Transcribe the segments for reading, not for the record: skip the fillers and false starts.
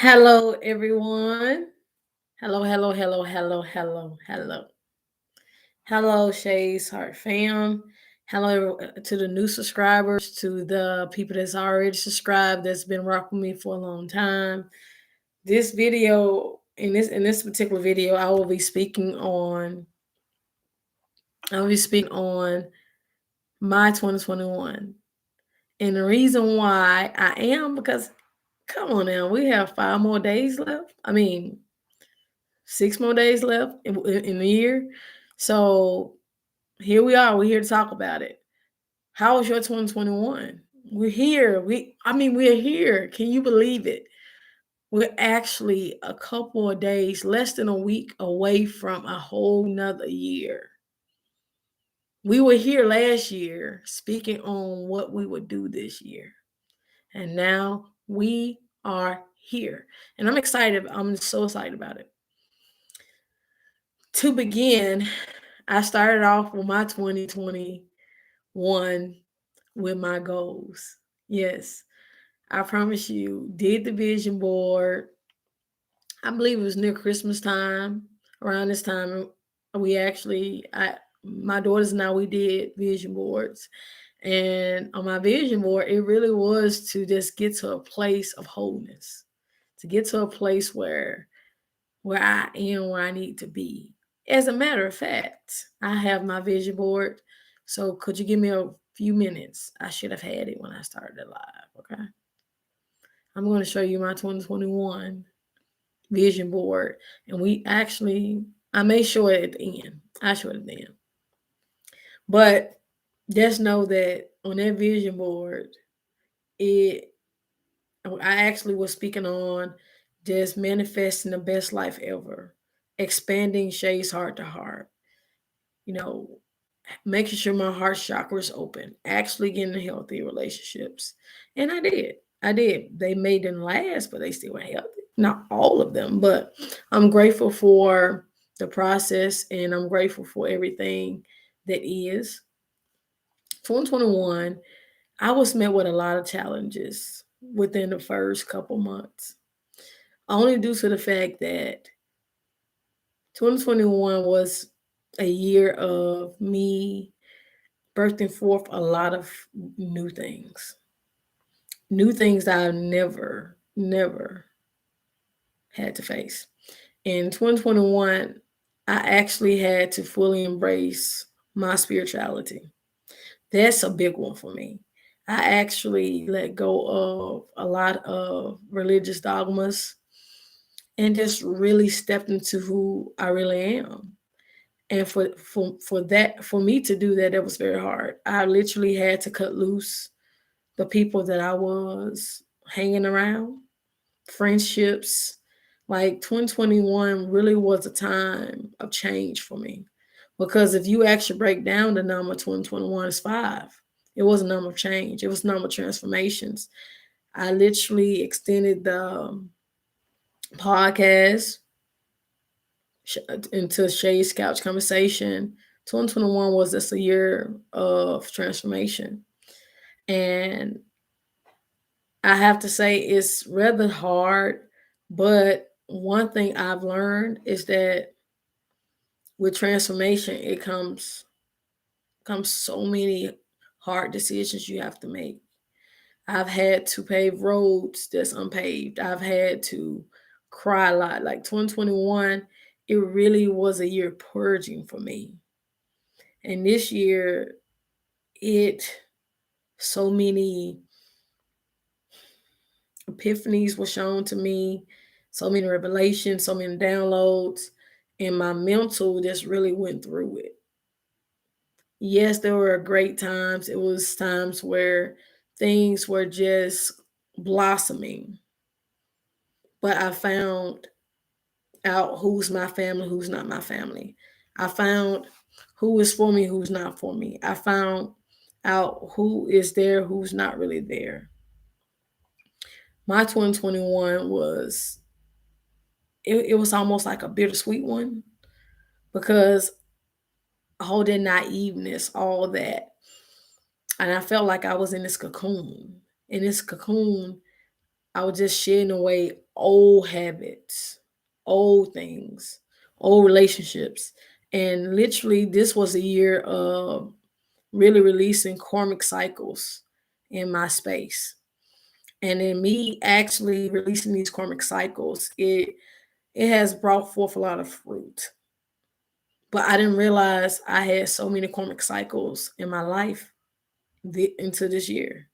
Hello, everyone. Hello, hello, hello, hello, hello, hello. Hello, Shay's Heart fam. Hello to the new subscribers, to the people that's already subscribed, that's been rocking me for a long time. This video, in this particular video, I will be speaking on my 2021. And the reason why I am because come on now, we have 5 more days left. I mean, 6 more days left in the year. So here we are. We're here to talk about it. How was your 2021? We're here. We're here. Can you believe it? We're actually a couple of days, less than a week away from a whole nother year. We were here last year speaking on what we would do this year. And now we are here. And I'm excited. I'm so excited about it. To begin, I started off with my 2021 with my goals. Yes, I promise you, did the vision board. I believe it was near Christmas time. Around this time, we actually, my daughters and I, we did vision boards. And on my vision board, it really was to just get to a place of wholeness, to get to a place where I am where I need to be. As a matter of fact, I have my vision board. So could you give me a few minutes? I should have had it when I started live. Okay. I'm going to show you my 2021 vision board. And I may show it at the end. I show it at the end. But just know that on that vision board, it I actually was speaking on just manifesting the best life ever, expanding Shay's heart to heart, you know, making sure my heart chakra is open, actually getting healthy relationships. And I did. I did. They may didn't last, but they still were healthy. Not all of them, but I'm grateful for the process and I'm grateful for everything that is. 2021, I was met with a lot of challenges within the first couple months, only due to the fact that 2021 was a year of me birthing forth a lot of new things. New things that I've never had to face. In 2021, I actually had to fully embrace my spirituality. That's a big one for me. I actually let go of a lot of religious dogmas and just really stepped into who I really am. And for me to do that, that was very hard. I literally had to cut loose the people that I was hanging around, friendships. Like 2021 really was a time of change for me. Because if you actually break down the number 2021 is 5. It was a number of change. It was a number of transformations. I literally extended the podcast into Shay's Couch Conversation. 2021 was just a year of transformation. And I have to say it's rather hard, but one thing I've learned is that with transformation, it comes so many hard decisions you have to make. I've had to pave roads that's unpaved. I've had to cry a lot. Like 2021, it really was a year purging for me. And this year, it so many epiphanies were shown to me, so many revelations, so many downloads, and my mental just really went through it. Yes, there were great times. It was times where things were just blossoming, but I found out who's my family, who's not my family. I found who is for me, who's not for me. I found out who is there, who's not really there. My 2021 it was almost like a bittersweet one because all that naiveness, all that. And I felt like I was in this cocoon. In this cocoon, I was just shedding away old habits, old things, old relationships. And literally, this was a year of really releasing karmic cycles in my space. And in me actually releasing these karmic cycles, it has brought forth a lot of fruit. But I didn't realize I had so many karmic cycles in my life into this year.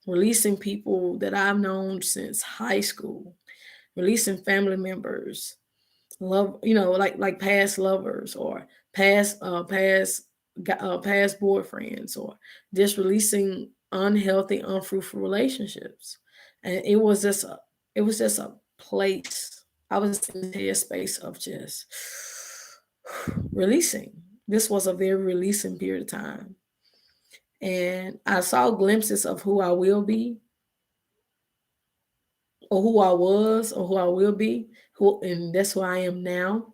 Releasing people that I've known since high school, releasing family members, love, like past lovers or past boyfriends, or just releasing unhealthy, unfruitful relationships. And it was just a place. I was in the headspace of just releasing. This was a very releasing period of time. And I saw glimpses of who I will be, or who I was, or who I will be, and that's who I am now.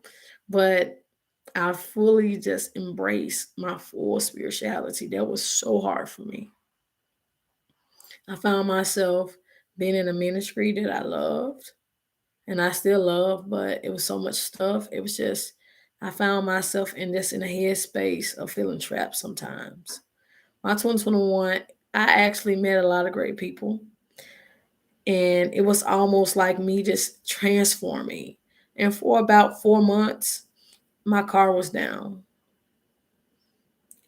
But I fully just embraced my full spirituality. That was so hard for me. I found myself being in a ministry that I loved and I still love, but it was so much stuff. It was just, I found myself in a headspace of feeling trapped sometimes. My 2021, I actually met a lot of great people, and it was almost like me just transforming. And for about 4 months, my car was down,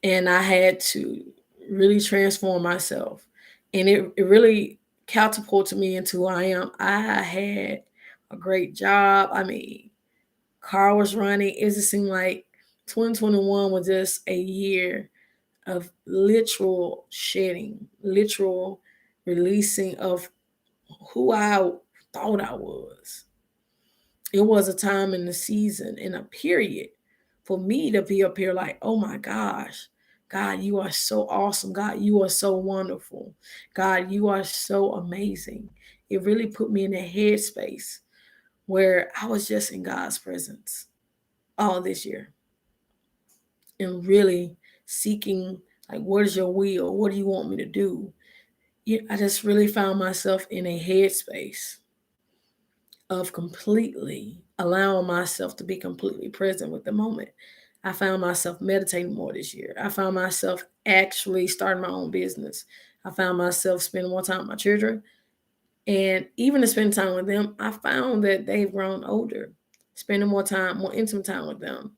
and I had to really transform myself. And it really catapulted me into who I am. I had a great job. I mean, car was running. It just seemed like 2021 was just a year of literal shedding, literal releasing of who I thought I was. It was a time in the season, in a period, for me to be up here like, oh my gosh, God, you are so awesome. God, you are so wonderful. God, you are so amazing. It really put me in a headspace where I was just in God's presence all this year and really seeking, like, what is your will? What do you want me to do? Yeah, I just really found myself in a headspace of completely allowing myself to be completely present with the moment. I found myself meditating more this year. I found myself actually starting my own business. I found myself spending more time with my children. And even to spend time with them, I found that they've grown older, spending more time, more intimate time with them.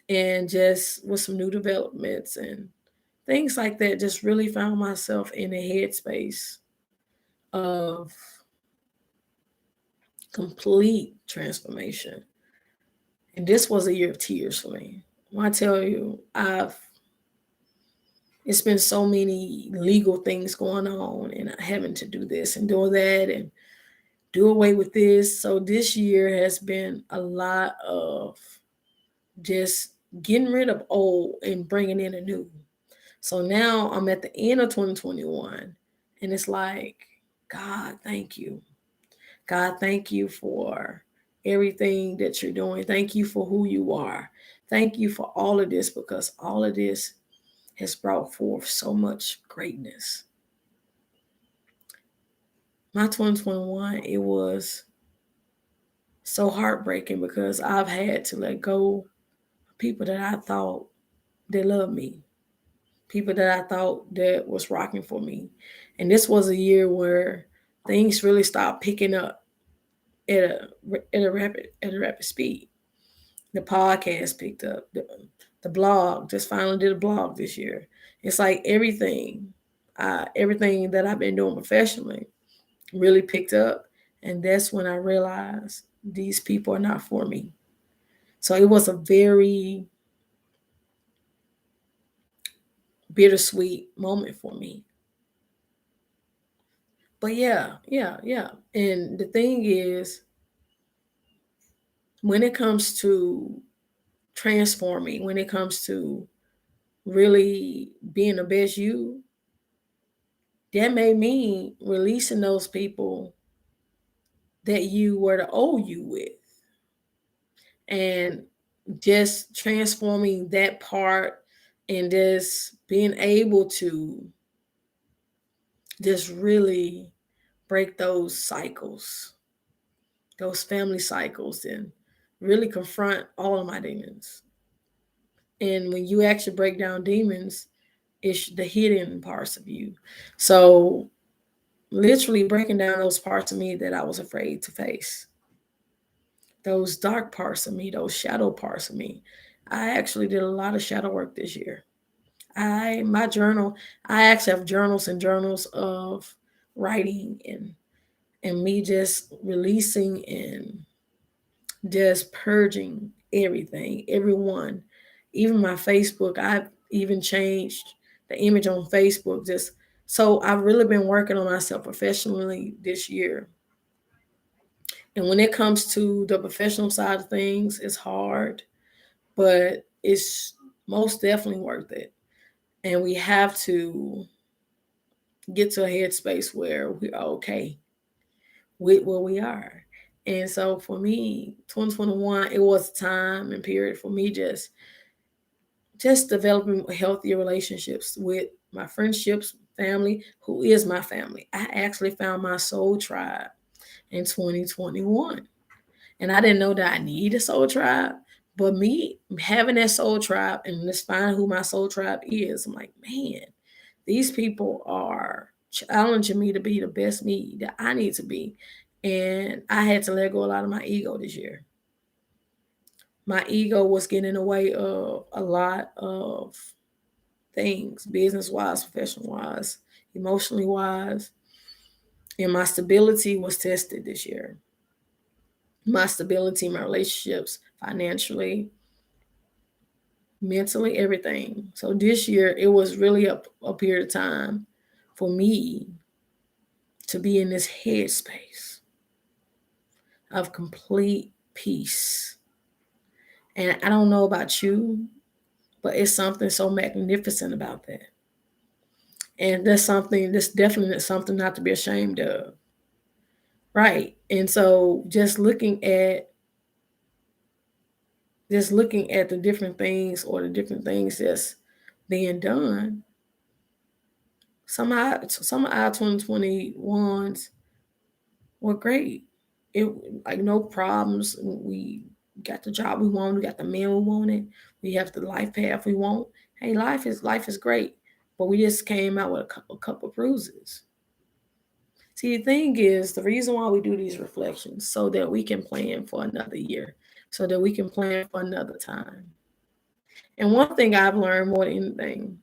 And just with some new developments and things like that, just really found myself in a headspace of complete transformation. And this was a year of tears for me. When I tell you, it's been so many legal things going on, and having to do this and do that and do away with this. So this year has been a lot of just getting rid of old and bringing in a new. So now I'm at the end of 2021, and it's like, God, thank you. God, thank you for everything that you're doing. Thank you for who you are. Thank you for all of this, because all of this has brought forth so much greatness. My 2021, it was so heartbreaking because I've had to let go of people that I thought they loved me, people that I thought that was rocking for me. And this was a year where things really stopped picking up at a rapid speed. The podcast picked up. The blog, just finally did a blog this year. It's like everything that I've been doing professionally really picked up. And that's when I realized these people are not for me. So it was a very bittersweet moment for me. But yeah, yeah, yeah. And the thing is, when it comes to transforming, when it comes to really being the best you, that may mean releasing those people that you were the old you with, and just transforming that part, and just being able to just really break those cycles, those family cycles, and really confront all of my demons. And when you actually break down demons, it's the hidden parts of you. So literally breaking down those parts of me that I was afraid to face, those dark parts of me, those shadow parts of me. I actually did a lot of shadow work this year. My journal, I actually have journals and journals of writing and me just releasing and just purging everything, everyone, even my Facebook. I've even changed the image on Facebook. Just so I've really been working on myself professionally this year. And when it comes to the professional side of things, it's hard, but it's most definitely worth it. And we have to get to a headspace where we are okay with where we are. And so for me, 2021, it was a time and period for me just developing healthier relationships with my friendships, family, who is my family. I actually found my soul tribe in 2021. And I didn't know that I need a soul tribe. But me having that soul tribe and just finding who my soul tribe is, I'm like, man, these people are challenging me to be the best me that I need to be. And I had to let go a lot of my ego this year. My ego was getting in the way of a lot of things, business wise, professional wise, emotionally wise. And my stability was tested this year. My stability, my relationships, financially, mentally, everything. So this year, it was really a period of time for me to be in this headspace of complete peace. And I don't know about you, but it's something so magnificent about that. And that's definitely something not to be ashamed of. Right. And so just looking at the different things or the different things that's being done, some of our 2021s were great. It like no problems. We got the job we wanted, we got the man we wanted, we have the life path we want. Hey, life is great. But we just came out with a couple of bruises. See, the thing is, the reason why we do these reflections so that we can plan for another year, so that we can plan for another time. And one thing I've learned more than anything,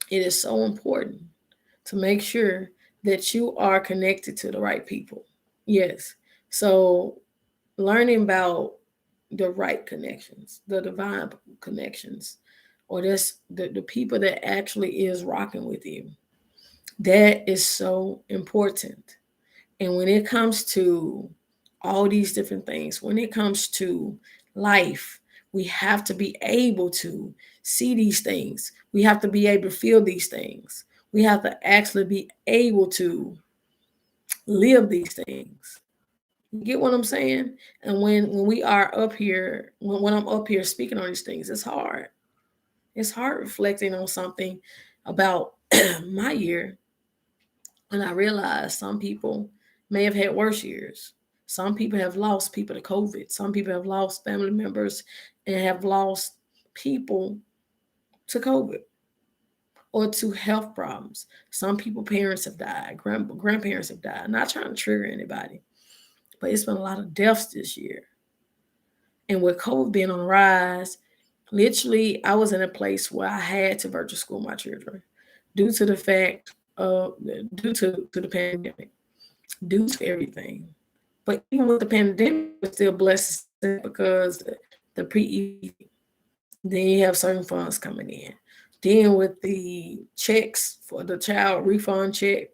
it is so important to make sure that you are connected to the right people. Yes. So learning about the right connections, the divine connections, or this the people that actually is rocking with you. That is so important. And when it comes to all these different things, when it comes to life, we have to be able to see these things. We have to be able to feel these things. We have to actually be able to live these things. You get what I'm saying? And when we are up here, when I'm up here speaking on these things, it's hard. It's hard reflecting on something about my year and I realized some people may have had worse years. Some people have lost people to COVID. Some people have lost family members and have lost people to COVID or to health problems. Some people, parents have died, grandparents have died. I'm not trying to trigger anybody, but it's been a lot of deaths this year. And with COVID being on the rise, literally, I was in a place where I had to virtual school my children due to the fact of due to the pandemic, due to everything. But even with the pandemic, we're still blessed because the pre-EBT, then you have certain funds coming in. Then with the checks for the child refund check,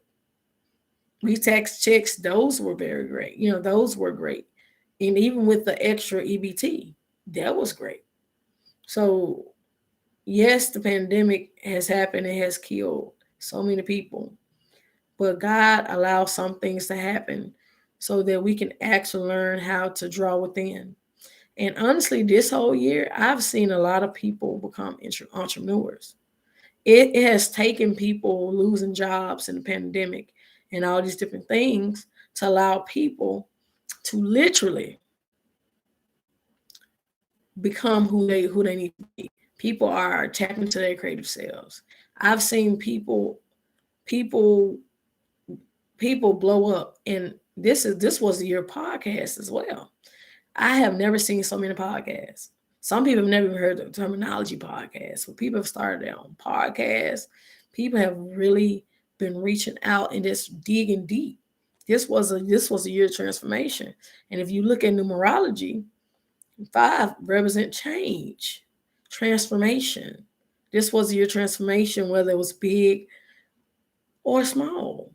tax checks, those were very great. Those were great. And even with the extra EBT, that was great. So yes, the pandemic has happened and has killed so many people. But God allows some things to happen so that we can actually learn how to draw within. And honestly, this whole year, I've seen a lot of people become entrepreneurs. It has taken people losing jobs in the pandemic and all these different things to allow people to literally become who they need to be. People are tapping into their creative selves. I've seen people people blow up, and this was your podcast as well. I have never seen so many podcasts. Some people have never even heard the terminology podcast. So people have started their own podcasts. People have really been reaching out and just digging deep. This was a year of transformation. And if you look at numerology, 5 represent change, transformation. This was a year of transformation, whether it was big or small.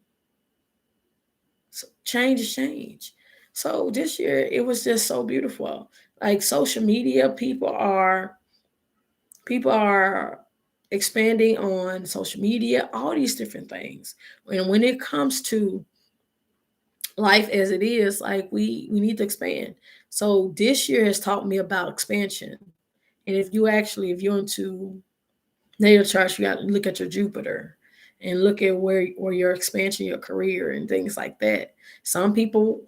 So change is change. So this year it was just so beautiful. Like social media, people are expanding on social media, all these different things. And when it comes to life as it is, like we need to expand. So this year has taught me about expansion. And if you're into natal charts, you got to look at your Jupiter and look at where your expansion, your career, and things like that. Some people,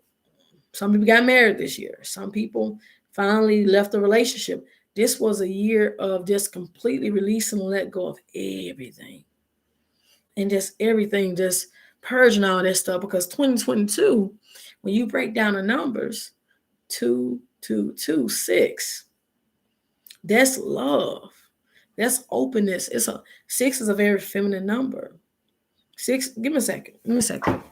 some people got married this year. Some people finally left the relationship. This was a year of just completely releasing and let go of everything, and just everything, just purging all that stuff. Because 2022, when you break down the numbers, 2, 2, 2, 6, that's love. That's openness. It's a 6 is a very feminine number. 6, give me a second. Give me a second.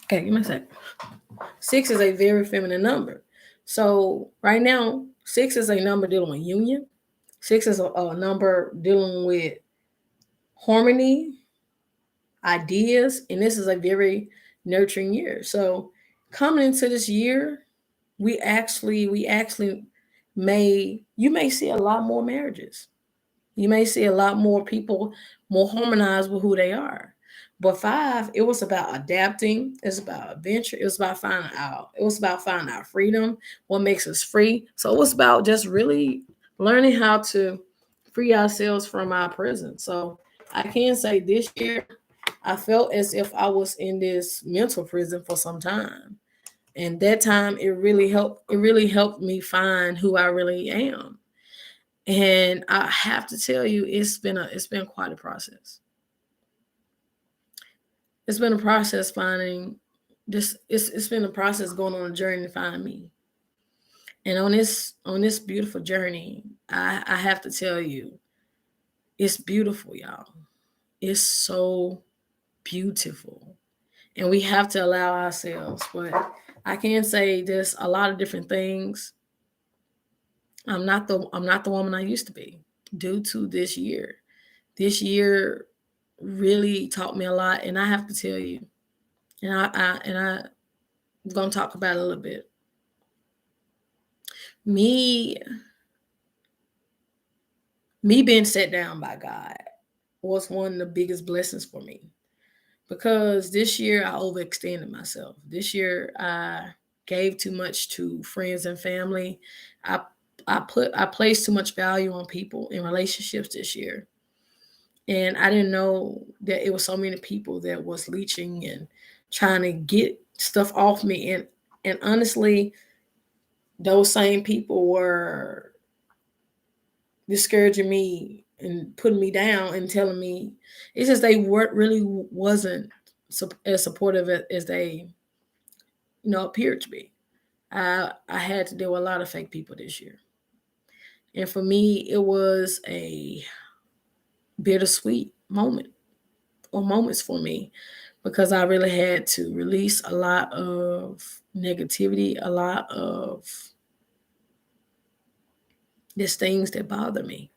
Okay, give me a second. 6 is a very feminine number. So right now, 6 is a number dealing with union. 6 is a number dealing with harmony, ideas, and this is a very nurturing year. So coming into this year, we actually may see a lot more marriages. You may see a lot more people more harmonized with who they are. But 5, it was about adapting. It's about adventure. It was about finding our freedom, what makes us free. So it was about just really learning how to free ourselves from our prison. So I can say this year, I felt as if I was in this mental prison for some time. And that time it really helped me find who I really am. And I have to tell you, it's been quite a process. It's been a process finding this. It's been a process going on a journey to find me. And on this beautiful journey, I have to tell you, it's beautiful, y'all. It's so beautiful, and we have to allow ourselves. But I can say there's a lot of different things. I'm not the woman I used to be due to this year. This year really taught me a lot, and I have to tell you, and I'm gonna talk about it a little bit. Me me being set down by God was one of the biggest blessings for me, because this year I overextended myself. This year I gave too much to friends and family. I I placed too much value on people in relationships this year. And I didn't know that it was so many people that was leeching and trying to get stuff off me. And honestly, those same people were discouraging me and putting me down and telling me, it's just they weren't really wasn't as supportive as they appeared to be. I had to deal with a lot of fake people this year, and for me, it was a bittersweet moment or moments for me, because I really had to release a lot of negativity, a lot of these things that bother me.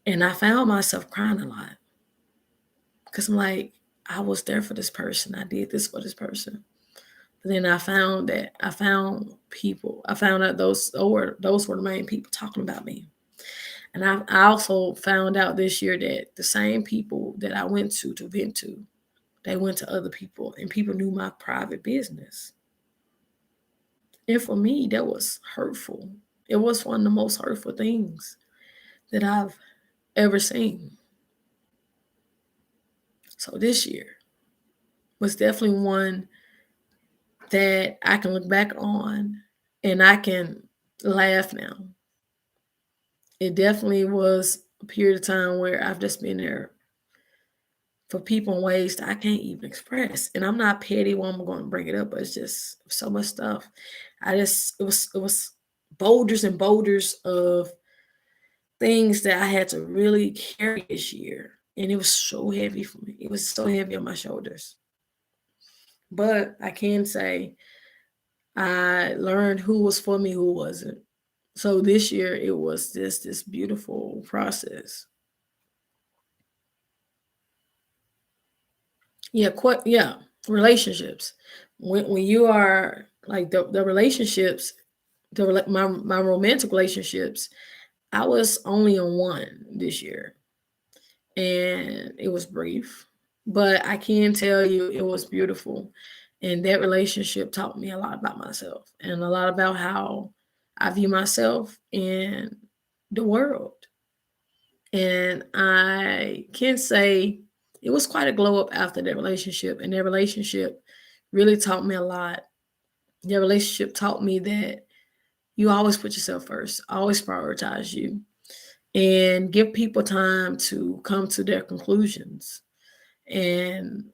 And I found myself crying a lot, because I'm like, I was there for this person. I did this for this person. But then I found people. I found out those were the main people talking about me. And I also found out this year that the same people that I went to vent to They went to other people, and people knew my private business. And for me, that was hurtful. It was one of the most hurtful things that I've ever seen. So this year was definitely one that I can look back on and I can laugh now. It definitely was a period of time where I've just been there for people in ways that I can't even express. And I'm not petty when I'm going to bring it up, but it's just so much stuff. It was boulders and boulders of things that I had to really carry this year. And it was so heavy for me. It was so heavy on my shoulders. But I can say I learned who was for me, who wasn't. So this year it was this beautiful process. Yeah, quite yeah. Relationships. When you are like the relationships, my romantic relationships, I was only on one this year, and it was brief, but I can tell you it was beautiful, and that relationship taught me a lot about myself and a lot about how I view myself and the world. And I can say it was quite a glow up after that relationship, and that relationship really taught me a lot. That relationship taught me that you always put yourself first, always prioritize you, and give people time to come to their conclusions. And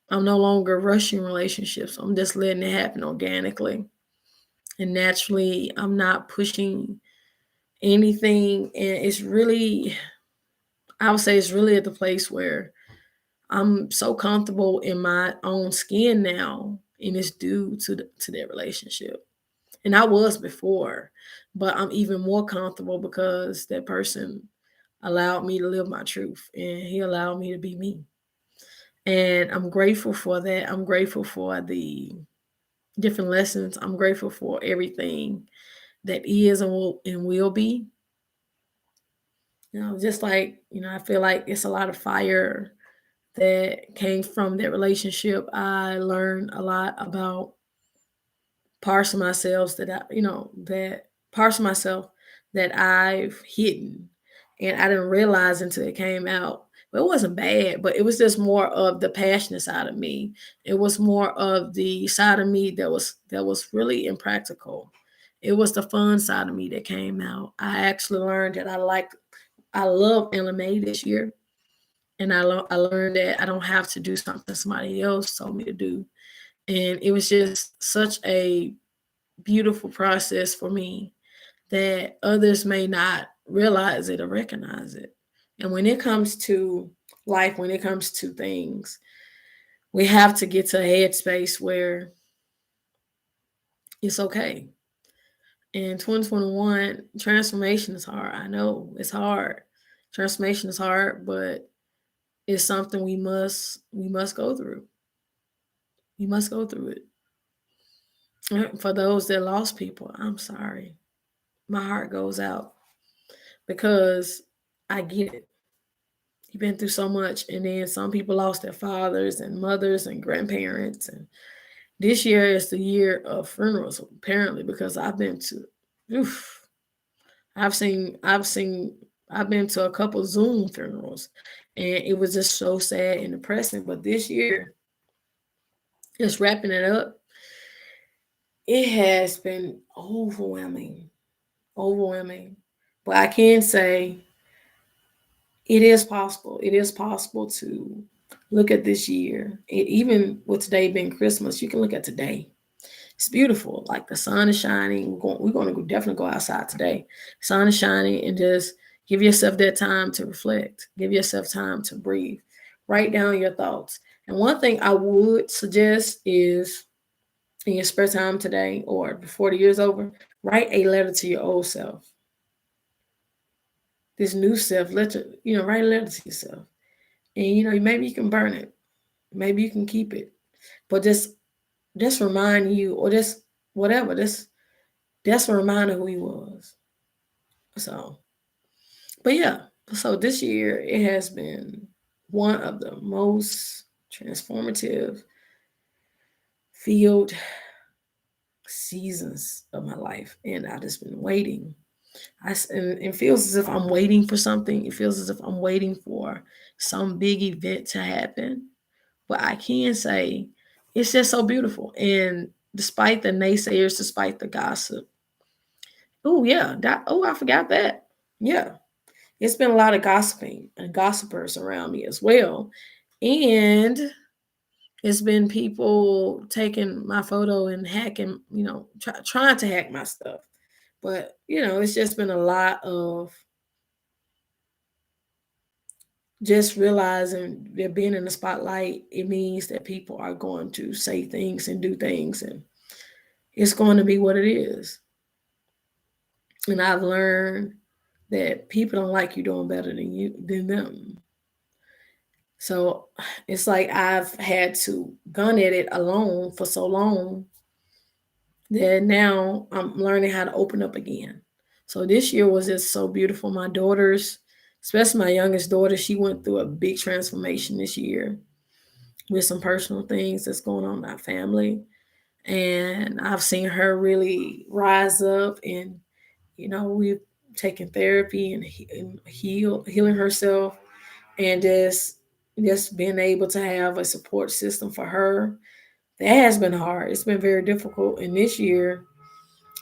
I'm no longer rushing relationships. I'm just letting it happen organically and naturally. I'm not pushing anything. And it's really, I would say, it's really at the place where I'm so comfortable in my own skin now. And it's due to that relationship. And I was before, but I'm even more comfortable because that person allowed me to live my truth and he allowed me to be me. And I'm grateful for that. I'm grateful for the different lessons. I'm grateful for everything that is and will be. Just like, I feel like it's a lot of fire that came from that relationship. I learned a lot about parts of myself that parts of myself that I've hidden and I didn't realize until it came out. But it wasn't bad, but it was just more of the passionate side of me. It was more of the side of me that was really impractical. It was the fun side of me that came out. I actually learned that I love anime this year, and I learned that I don't have to do something somebody else told me to do, and it was just such a beautiful process for me that others may not realize it or recognize it. And when it comes to life, when it comes to things, we have to get to a headspace where it's okay. In 2021, transformation is hard. I know it's hard. Transformation is hard, but it's something we must go through. We must go through it. For those that lost people, I'm sorry. My heart goes out because I get it. You've been through so much, and then some people lost their fathers and mothers and grandparents. And this year is the year of funerals, apparently, because I've been to, oof, I've been to a couple Zoom funerals, and it was just so sad and depressing. But this year, just wrapping it up, it has been overwhelming. But I can say it is possible. It is possible to look at this year. Even with today being Christmas, you can look at today. It's beautiful. Like the sun is shining. We're going to definitely go outside today. Sun is shining, and just give yourself that time to reflect. Give yourself time to breathe. Write down your thoughts. And one thing I would suggest is in your spare time today or before the year's over, write a letter to your old self. This new self, write a letter to yourself. And maybe you can burn it. Maybe you can keep it. But just remind you, or just whatever, that's a reminder who he was. So, but yeah, so this year it has been one of the most transformative, filled seasons of my life, and I just been waiting. And it feels as if I'm waiting for something. It feels as if I'm waiting for some big event to happen. But I can say it's just so beautiful. And despite the naysayers, despite the gossip, oh yeah, I forgot that. Yeah, it's been a lot of gossiping and gossipers around me as well, and it's been people taking my photo and hacking, trying to hack my stuff. But it's just been a lot of just realizing that being in the spotlight, it means that people are going to say things and do things, and it's going to be what it is. And I've learned that people don't like you doing better than them. So it's like I've had to gun at it alone for so long that now I'm learning how to open up again. So this year was just so beautiful. My daughters, especially my youngest daughter, she went through a big transformation this year with some personal things that's going on in our family. And I've seen her really rise up, and we've taken therapy and healing herself, and just being able to have a support system for her. That has been hard. It's been very difficult. And this year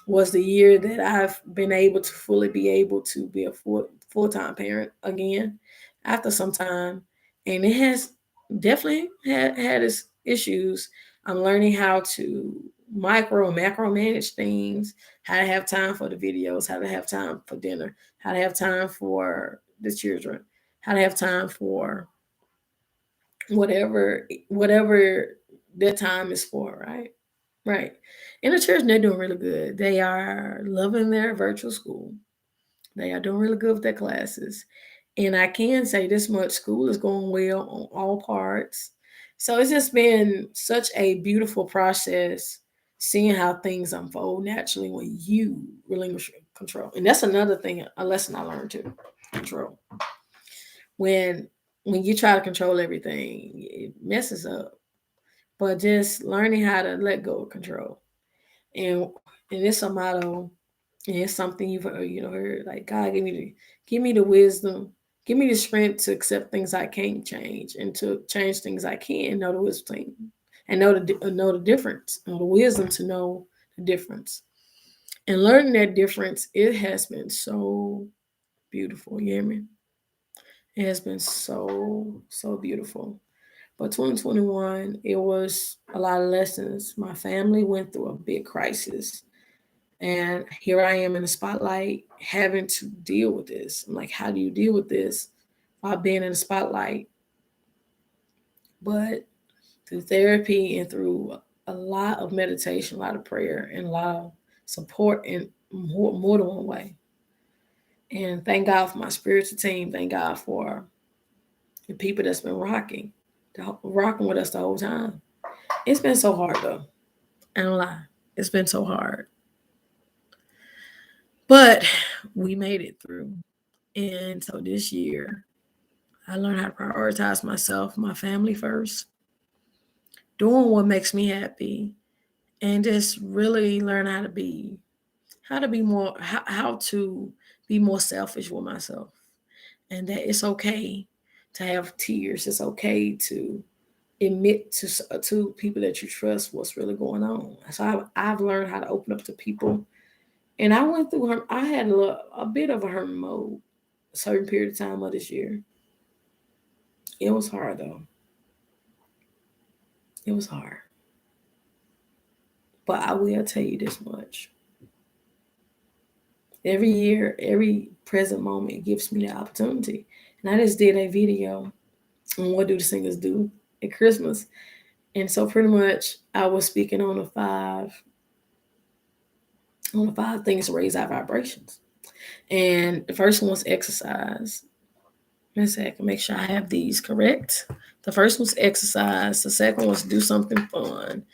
was the year that I've been able to fully be able to be a full-time parent again after some time. And it has definitely had its issues. I'm learning how to micro and macro manage things, how to have time for the videos, how to have time for dinner, how to have time for the children, how to have time for whatever that time is for, right? Right. In the church, they're doing really good. They are loving their virtual school. They are doing really good with their classes. And I can say this much, school is going well on all parts. So it's just been such a beautiful process seeing how things unfold naturally when you relinquish control. And that's another thing, a lesson I learned too. Control. When you try to control everything, it messes up. But just learning how to let go of control. And it's a motto, and it's something you've heard, like, God, give me the wisdom, give me the strength to accept things I can't change, and to change things I can. Know the wisdom, and know the difference, know the wisdom to know the difference, and learning that difference. It has been so beautiful. You hear me? It has been so beautiful. But 2021, it was a lot of lessons. My family went through a big crisis. And here I am in the spotlight having to deal with this. I'm like, how do you deal with this while being in the spotlight? But through therapy and through a lot of meditation, a lot of prayer, and a lot of support in more than one way. And thank God for my spiritual team. Thank God for the people that's been rocking with us the whole time. It's been so hard though. I don't lie. It's been so hard. But we made it through. And so this year, I learned how to prioritize myself, my family first, doing what makes me happy, and just really learn how to be more, how to be more selfish with myself. And that it's okay to have tears. It's okay to admit to people that you trust what's really going on. So I've learned how to open up to people. And I went through her. I had a bit of a hermit mode a certain period of time of this year. It was hard though. It was hard. But I will tell you this much. Every year, every present moment gives me the opportunity. And I just did a video on what do the singers do at Christmas. And so pretty much I was speaking on the five things to raise our vibrations. And the first one was exercise. Let's see, I can make sure I have these correct. The first was exercise. The second was do something fun.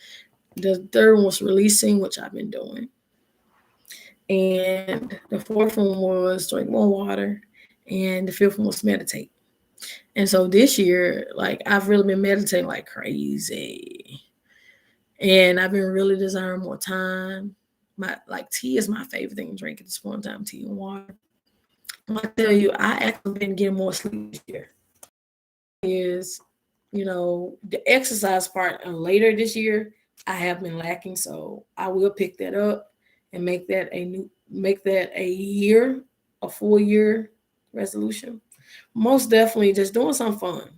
The third one was releasing, which I've been doing. And the fourth one was drink more water. And the fifth one was meditate. And so this year, like I've really been meditating like crazy. And I've been really desiring more time. My like tea is my favorite thing to drink at this point in time, tea and water. I tell you, I actually been getting more sleep this year. Is the exercise part later this year, I have been lacking, so I will pick that up and make that a full year resolution. Most definitely just doing some fun.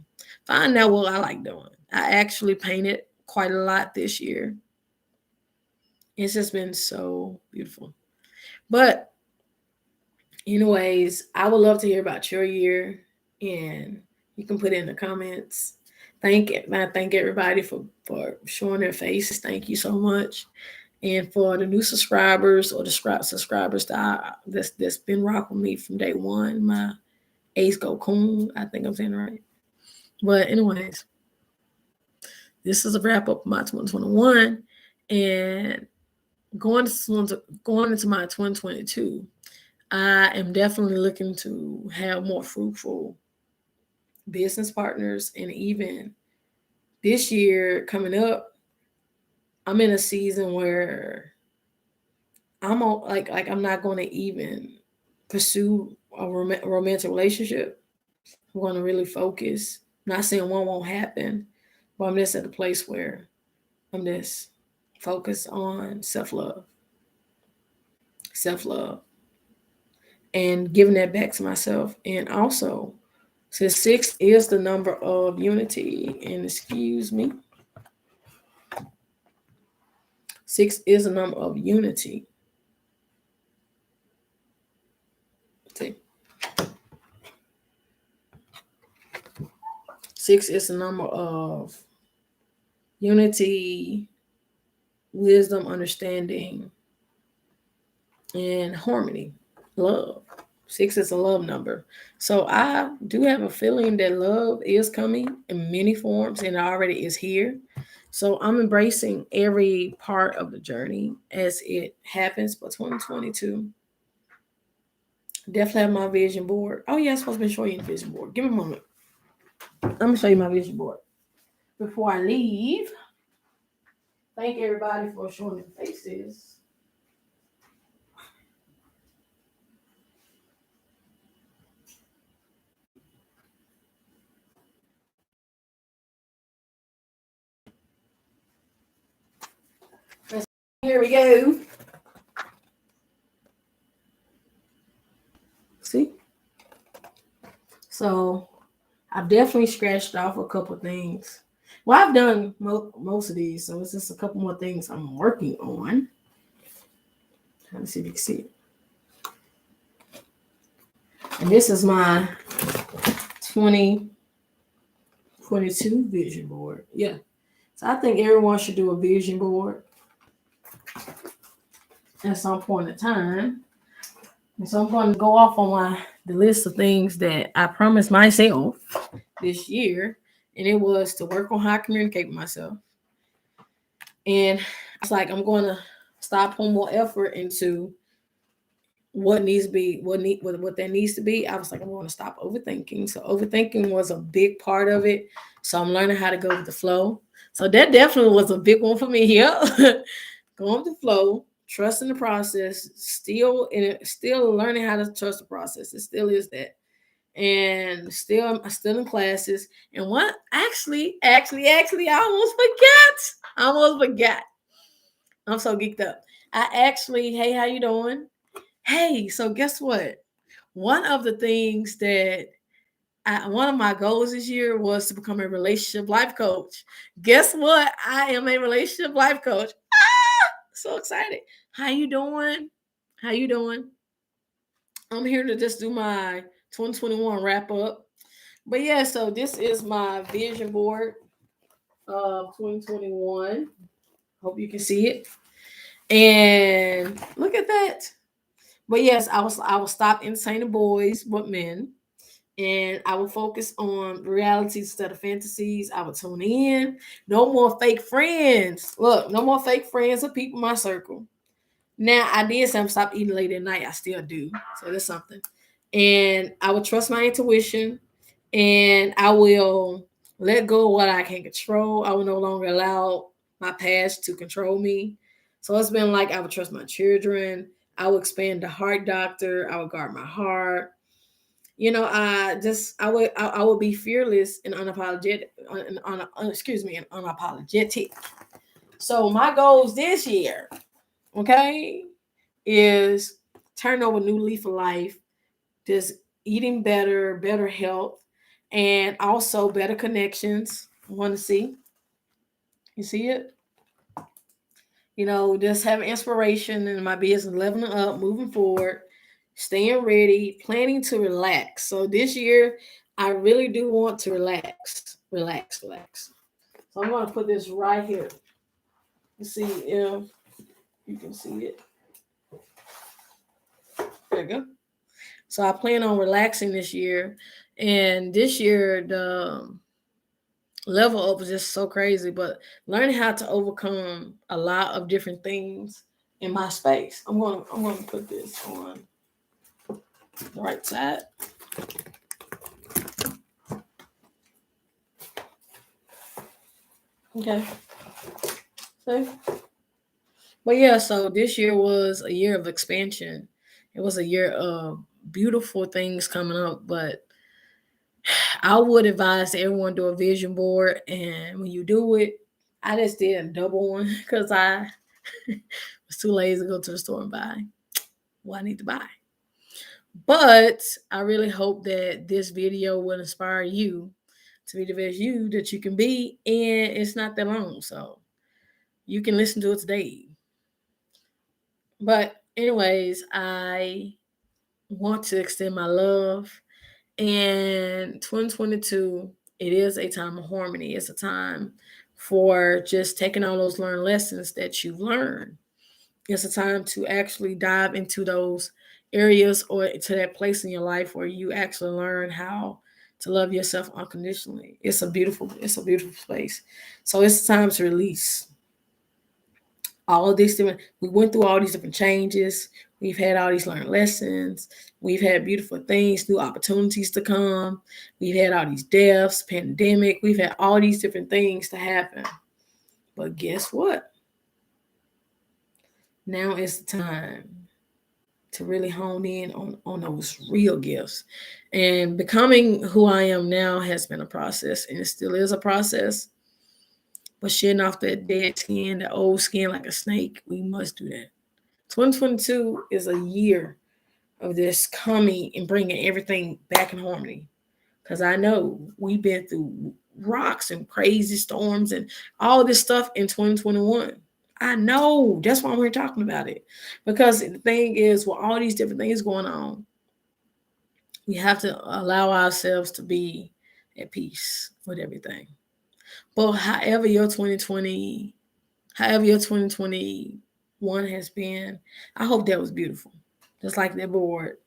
Find out what I like doing. I actually painted quite a lot this year. It's just been so beautiful. But anyways, I would love to hear about your year, and you can put it in the comments. I thank everybody for showing their faces. Thank you so much. And for the new subscribers or the subscribers that's been rocking me from day one, my Ace Go Coon, I think I'm saying it right. But anyways, this is a wrap up of my 2021, and going into my 2022. I am definitely looking to have more fruitful business partners, and even this year coming up, I'm in a season where like I'm not going to even pursue a romantic relationship. I'm going to really focus. I'm not saying one won't happen, but I'm just at a place where I'm just focused on self love, and giving that back to myself. And also, since 6 is the number of unity, and excuse me, 6 is a number of unity. See, 6 is a number of unity, wisdom, understanding, and harmony, love. 6 is a love number. So I do have a feeling that love is coming in many forms and it already is here. So I'm embracing every part of the journey as it happens for 2022. Definitely have my vision board. Oh, yeah, I'm supposed to be showing you the vision board. Give me a moment. I'm going to show you my vision board. Before I leave, thank everybody for showing their faces. Here we go. See? So I've definitely scratched off a couple things. Well, I've done most of these, so it's just a couple more things I'm working on. Trying to see if you can see it. And this is my 2022 vision board. Yeah. So I think everyone should do a vision board at some point in time. And so I'm going to go off on the list of things that I promised myself this year, and it was to work on how I communicate with myself. And it's like I'm going to stop putting more effort into what needs to be, what that needs to be. I was like, I'm going to stop overthinking. So overthinking was a big part of it. So I'm learning how to go with the flow. So that definitely was a big one for me here. Going with the flow, trusting the process, still learning how to trust the process. It still is that. And I'm still in classes. And what actually, I almost forgot. I'm so geeked up. Hey, how you doing? Hey, so guess what? One of the things that one of my goals this year was to become a relationship life coach. Guess what? I am a relationship life coach. So excited. How you doing? How you doing? I'm here to just do my 2021 wrap up. But yeah, so this is my vision board of 2021. Hope you can see it. And look at that. But yes, I will stop entertaining boys but men. And I will focus on reality instead of fantasies. I will tune in. No more fake friends. Look, no more fake friends or people in my circle. Now, I did say I'm stop eating late at night. I still do. So that's something. And I will trust my intuition And I will let go of what I can control. I will no longer allow my past to control me. So it's been like I would trust my children. I will expand the heart doctor. I would guard my heart. I would be fearless and unapologetic. And unapologetic. So my goals this year, okay, is turn over a new leaf of life, just eating better, better health, and also better connections. Want to see? You see it? Just having inspiration in my business, leveling up, moving forward, staying ready, planning to relax. So this year, I really do want to relax, relax, relax. So I'm going to put this right here. You see if you can see it. There you go. So I plan on relaxing this year. And this year, the level up was just so crazy, but learning how to overcome a lot of different things in my space. I'm gonna put this on the right side. Okay. So, but yeah, so this year was a year of expansion. It was a year of beautiful things coming up, but I would advise everyone do a vision board, and when you do it, I just did a double one because I was too lazy to go to the store and buy what I need to buy. But I really hope that this video will inspire you to be the best you that you can be. And it's not that long, so you can listen to it today. But, anyways, I want to extend my love. And 2022, it is a time of harmony. It's a time for just taking all those learned lessons that you've learned. It's a time to actually dive into those areas or to that place in your life where you actually learn how to love yourself unconditionally. It's a beautiful place. So it's time to release all of these different. We went through all these different changes. We've had all these learned lessons. We've had beautiful things, new opportunities to come. We've had all these deaths, pandemic. We've had all these different things to happen. But guess what? Now is the time to really hone in on those real gifts. And becoming who I am now has been a process, and it still is a process. But shedding off that dead skin, the old skin like a snake, we must do that. 2022 is a year of this coming and bringing everything back in harmony. Because I know we've been through rocks and crazy storms and all this stuff in 2021. I know. That's why we're talking about it. Because the thing is, with all these different things going on, we have to allow ourselves to be at peace with everything. But however your 2021 has been, I hope that was beautiful. Just like that board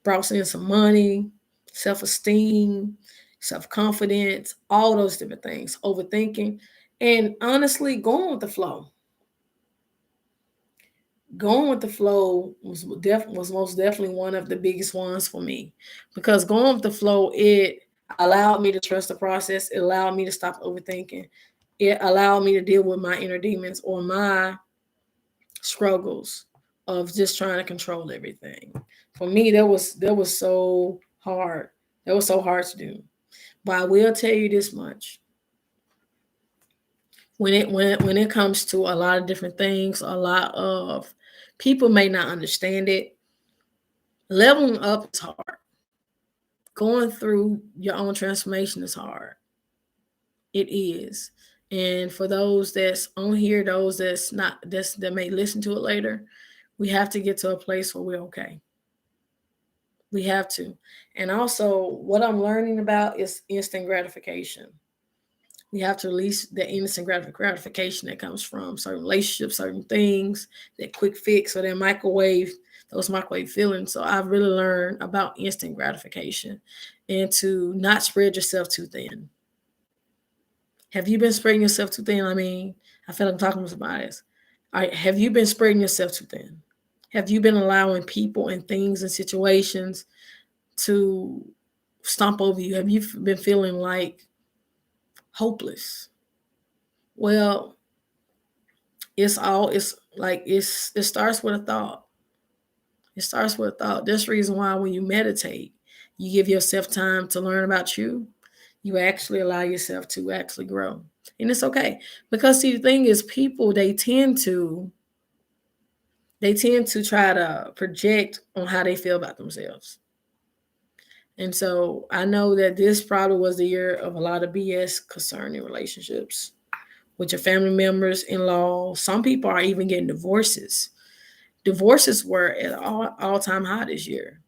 brought in some money, self esteem, self confidence, all those different things, overthinking, and honestly, going with the flow. Going with the flow was most definitely one of the biggest ones for me, because going with the flow, it allowed me to trust the process. It allowed me to stop overthinking. It allowed me to deal with my inner demons or my struggles of just trying to control everything. For me, that was so hard. That was so hard to do. But I will tell you this much: when it comes to a lot of different things, a lot of people may not understand it. Leveling up is hard. Going through your own transformation is hard. It is. And for those that's on here, those that's not that may listen to it later, we have to get to a place where we're okay. We have to. And also, what I'm learning about is instant gratification. We have to release the instant gratification that comes from certain relationships, certain things, that quick fix or that microwave, those microwave feelings. So I've really learned about instant gratification and to not spread yourself too thin. Have you been spreading yourself too thin? I mean, I feel like I'm talking to somebody else. All right, have you been spreading yourself too thin? Have you been allowing people and things and situations to stomp over you? Have you been feeling like hopeless? Well, it starts with a thought. It starts with a thought. That's the reason why when you meditate, you give yourself time to learn about you. You actually allow yourself to actually grow. And it's okay. Because see the thing is people they tend to try to project on how they feel about themselves. And so I know that this probably was the year of a lot of BS concerning relationships with your family members, in law. Some people are even getting divorces. Divorces were at all time high this year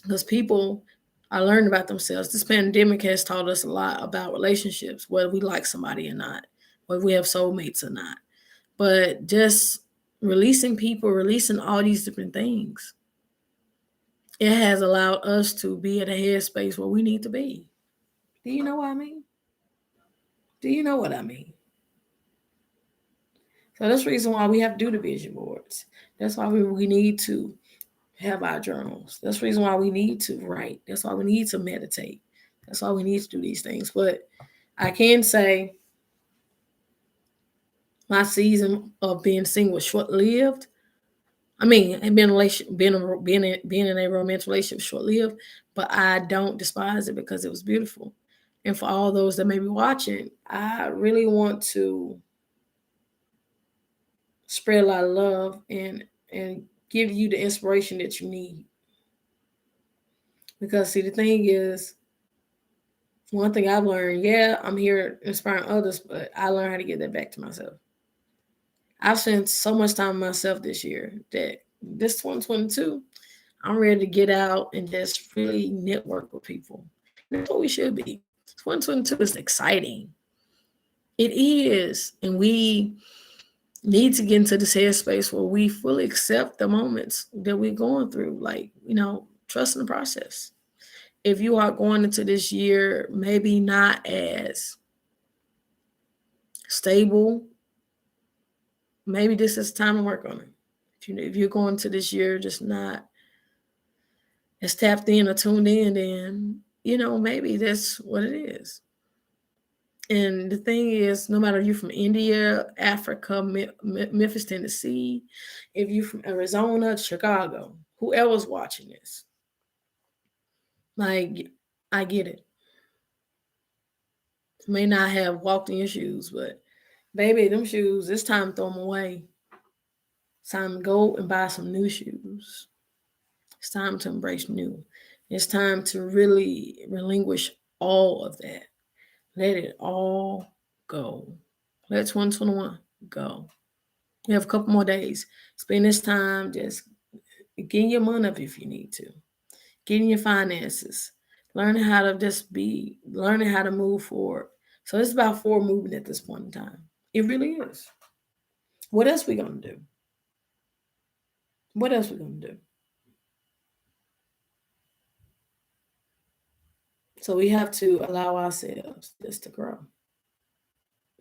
because people are learning about themselves. This pandemic has taught us a lot about relationships, whether we like somebody or not, whether we have soulmates or not. But just releasing people, releasing all these different things, it has allowed us to be at a headspace where we need to be. Do you know what I mean? Do you know what I mean? So that's the reason why we have to do the vision boards. That's why we need to have our journals. That's the reason why we need to write. That's why we need to meditate. That's why we need to do these things. But I can say my season of being single was short lived. I mean, and being in a romantic relationship short lived, but I don't despise it because it was beautiful. And for all those that may be watching, I really want to spread a lot of love and give you the inspiration that you need. Because see, the thing is, one thing I've learned, yeah, I'm here inspiring others, but I learned how to get that back to myself. I've spent so much time with myself this year that this 2022, I'm ready to get out and just really network with people. And that's what we should be. 2022 is exciting. It is. And we need to get into this headspace where we fully accept the moments that we're going through. Like, trust in the process. If you are going into this year maybe not as stable, maybe this is time to work on it. If you're going to this year just not as tapped in or tuned in, then maybe that's what it is. And the thing is, no matter if you're from India, Africa, Memphis, Tennessee, if you're from Arizona, Chicago, whoever's watching this, like, I get it. May not have walked in your shoes, but baby, them shoes, it's time to throw them away. It's time to go and buy some new shoes. It's time to embrace new. It's time to really relinquish all of that. Let it all go. Let 2021 go. You have a couple more days. Spend this time just getting your money up if you need to, getting your finances, learning how to just be, learning how to move forward. So it's about forward movement at this point in time. It really is. What else we gonna do? What else we gonna do? So we have to allow ourselves just to grow.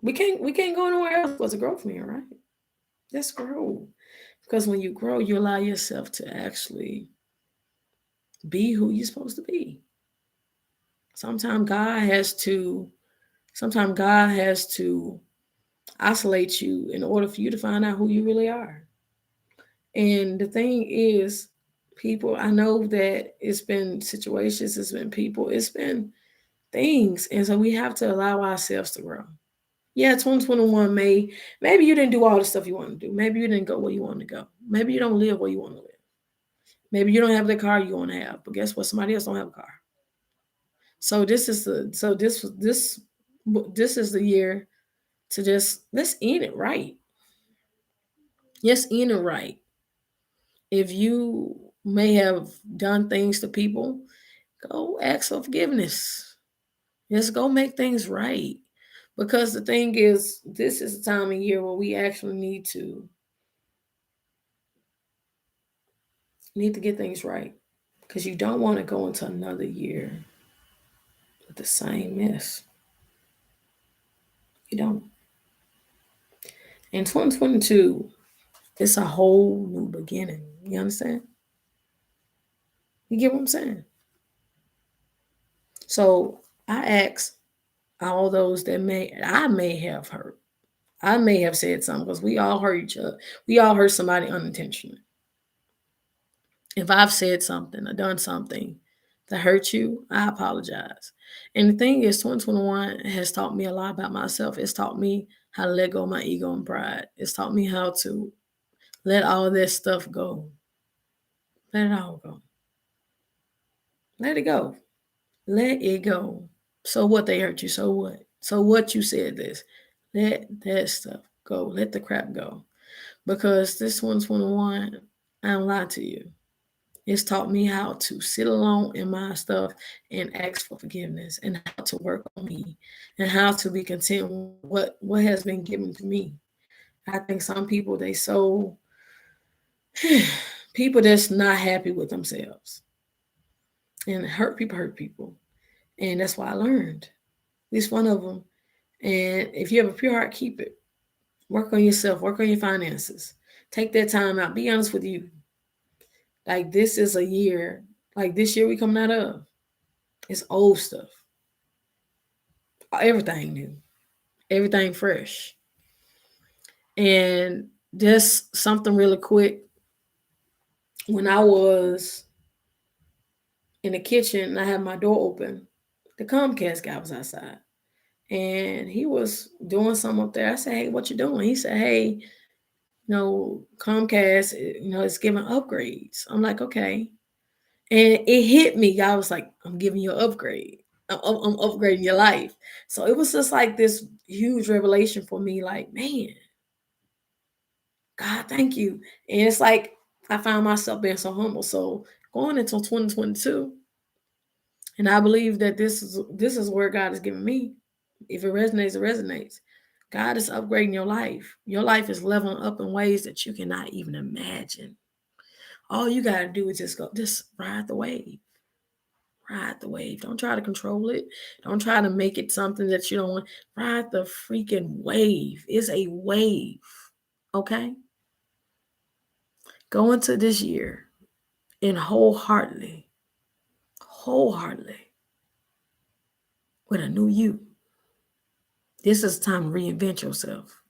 We can't go nowhere else but to grow from here, right? Just grow. Because when you grow, you allow yourself to actually be who you're supposed to be. Sometimes God has to sometimes God has to isolate you in order for you to find out who you really are. And the thing is, people, I know that it's been situations, it's been people, it's been things. And so we have to allow ourselves to grow. Yeah, 2021 maybe you didn't do all the stuff you want to do. Maybe you didn't go where you want to go. Maybe you don't live where you want to live. Maybe you don't have the car you want to have. But guess what? Somebody else don't have a car. So this is the year to just let's end it right. Let's end it right. If you may have done things to people, go ask for forgiveness. Just go make things right. Because the thing is, this is the time of year where we actually need to get things right. Because you don't want to go into another year with the same mess. You don't. In 2022, it's a whole new beginning. You understand? You get what I'm saying? So I ask all those that I may have hurt. I may have said something because we all hurt each other. We all hurt somebody unintentionally. If I've said something or done something that hurt you, I apologize. And the thing is, 2021 has taught me a lot about myself. It's taught me how to let go of my ego and pride. It's taught me how to let all this stuff go. Let it all go. Let it go. Let it go. So what, they hurt you? So what? So what, you said this? Let that stuff go. Let the crap go. Because this 121, I don't lie to you. It's taught me how to sit alone in my stuff and ask for forgiveness and how to work on me and how to be content with what has been given to me. I think some people, they so people that's not happy with themselves. And hurt people. And that's why I learned. At least one of them. And if you have a pure heart, keep it. Work on yourself, work on your finances. Take that time out. Be honest with you. Like, this is a year, like this year we coming out of, it's old stuff. Everything new, everything fresh. And just something really quick. When I was in the kitchen and I had my door open, the Comcast guy was outside. And he was doing something up there. I said, "Hey, what you doing?" He said, "Hey, Comcast, it's giving upgrades." I'm like, "Okay." And it hit me. I was like, "I'm giving you an upgrade. I'm upgrading your life." So it was just like this huge revelation for me. Like, man, God, thank you. And it's like I found myself being so humble. So going into 2022, and I believe that this is where God is giving me. If it resonates, it resonates. God is upgrading your life. Your life is leveling up in ways that you cannot even imagine. All you gotta do is just ride the wave. Ride the wave. Don't try to control it. Don't try to make it something that you don't want. Ride the freaking wave. It's a wave. Okay? Go into this year and wholeheartedly, with a new you. This is time to reinvent yourself.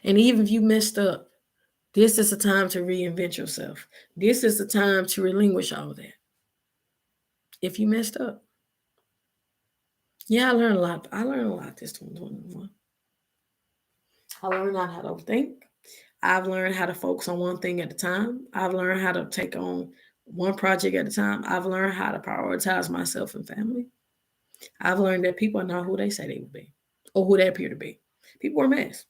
And even if you messed up, this is the time to reinvent yourself. This is the time to relinquish all that. If you messed up. Yeah, I learned a lot. I learned a lot this 2021. I learned not how to overthink. I've learned how to focus on one thing at a time. I've learned how to take on one project at a time. I've learned how to prioritize myself and family. I've learned that people are not who they say they will be or who they appear to be. People are a mess.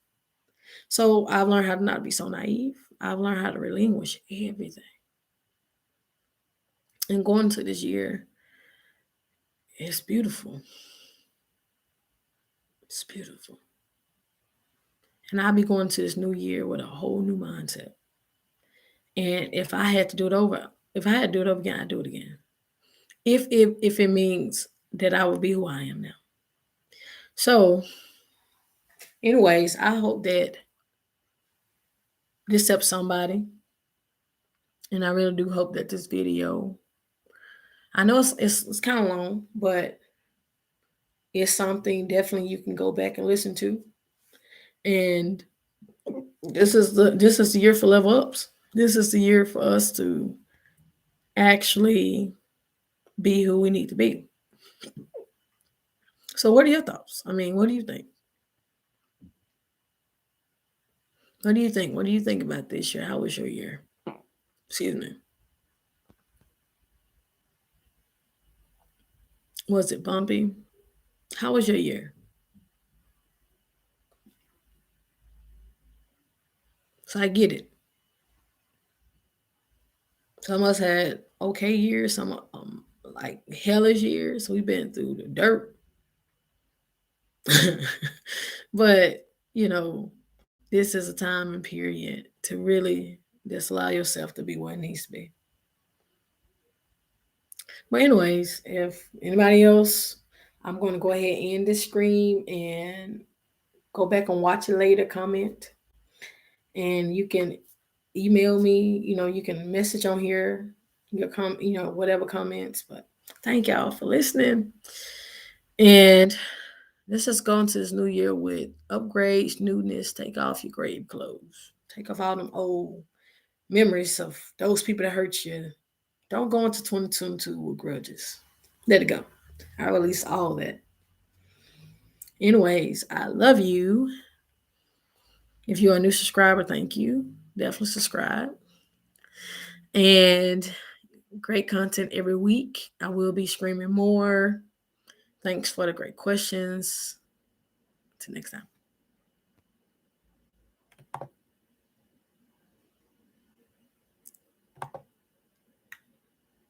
So I've learned how to not be so naive. I've learned how to relinquish everything. And going to this year, it's beautiful. It's beautiful. And I'll be going to this new year with a whole new mindset. And if I had to do it over, if I had to do it over again, I'd do it again. If it means that I will be who I am now. So, anyways, I hope that this helps somebody. And I really do hope that this video, I know it's kind of long, but it's something definitely you can go back and listen to. And this is the year for level ups. This is the year for us to actually be who we need to be. So what are your thoughts? I mean, what do you think? What do you think? What do you think about this year? How was your year? Excuse me. Was it bumpy? How was your year? So I get it. Some of us had okay years, some like hellish years. We've been through the dirt. But, you know, this is a time and period to really just allow yourself to be what it needs to be. But anyways, if anybody else, I'm going to go ahead and end this screen and go back and watch it later, comment. And you can email me, you can message on here, whatever comments. But thank y'all for listening. And let's just go into this new year with upgrades, newness. Take off your grave clothes. Take off all them old memories of those people that hurt you. Don't go into 2022 with grudges. Let it go. I release all that. Anyways, I love you. If you're a new subscriber, thank you. Definitely subscribe. And great content every week. I will be streaming more. Thanks for the great questions. Till next time.